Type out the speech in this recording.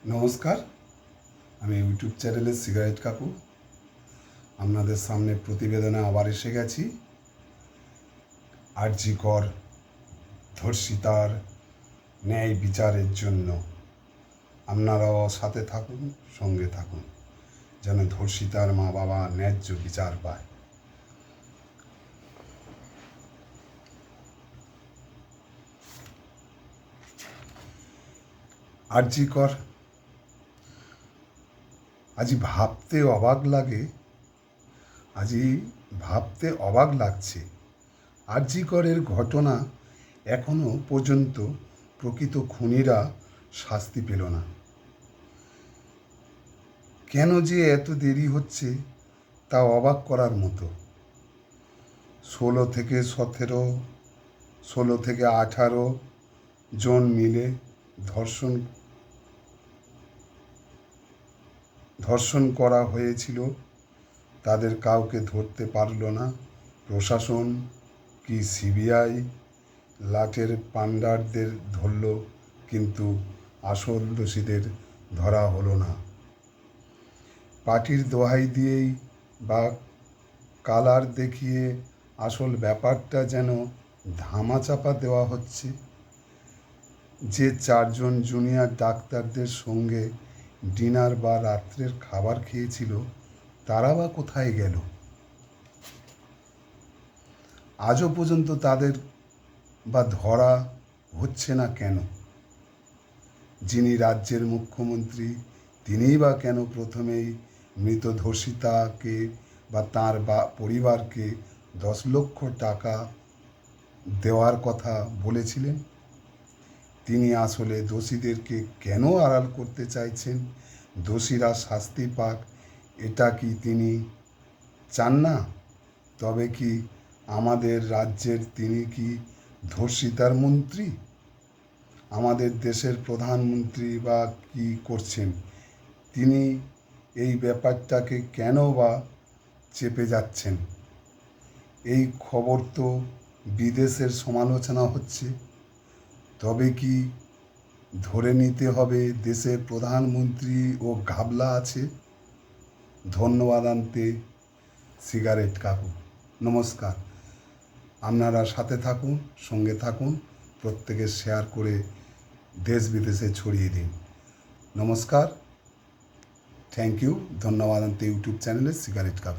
নমস্কার, আমি ইউটিউব চ্যানেলের সিগারেট কাকু আপনাদের সামনে প্রতিবেদনে আবার এসে গেছি। আরজি কর ধর্ষিতার ন্যায় বিচারের জন্য আপনারাও সাথে থাকুন, সঙ্গে থাকুন, যেন ধর্ষিতার মা বাবা ন্যায্য বিচার পায়। আরজি কর আজ ভাবতে অবাক লাগছে। আরজি করের ঘটনা এখনো পর্যন্ত প্রকৃত খুনিরা শাস্তি পেল না। কেন যে এত দেরি হচ্ছে তা অবাক করার মতো। 16 থেকে 18 জন মিলে ধর্ষণ করা হয়েছিল। তাদের কাউকে ধরতে পারল না প্রশাসন কি সিবিআই। লাটের পান্ডারদের ধরল, কিন্তু আসল দোষীদের ধরা হলো না। পার্টির দোহাই দিয়েই বা কালার দেখিয়ে আসল ব্যাপারটা যেন ধামাচাপা দেওয়া হচ্ছে। যে 4 জন জুনিয়র ডাক্তারদের সঙ্গে ডিনার বা রাত্রের খাবার খেয়েছিল তারা বা কোথায় গেল? আজও পর্যন্ত তাদের বা ধরা হচ্ছে না কেন? যিনি রাজ্যের মুখ্যমন্ত্রী তিনিই বা কেন প্রথমেই মৃত ধর্ষিতাকে বা তার পরিবারকে 10 লক্ষ টাকা দেওয়ার কথা বলেছিলেন? তিনি আসলে দোষীদেরকে কেন আড়াল করতে চাইছেন? দোষীরা শাস্তি পাক, এটা কি তিনি চান না? তবে কি আমাদের রাজ্যের তিনি কি ধর্ষিতার মন্ত্রী? আমাদের দেশের প্রধানমন্ত্রী বা কি করছেন? তিনি এই ব্যাপারটাকে কেন বা চেপে যাচ্ছেন? এই খবর তো বিদেশের সমালোচনা হচ্ছে। তবে কি ধরে নিতে হবে দেশের প্রধানমন্ত্রী ও ঘাবলা আছে? ধন্যবাদ আনতে সিগারেট কাকু। নমস্কার, আপনারা সাথে থাকুন, সঙ্গে থাকুন, প্রত্যেকে শেয়ার করে দেশ বিদেশে ছড়িয়ে দিন। নমস্কার, থ্যাংক ইউ। ধন্যবাদ আনতে ইউটিউব চ্যানেলে সিগারেট কাকু।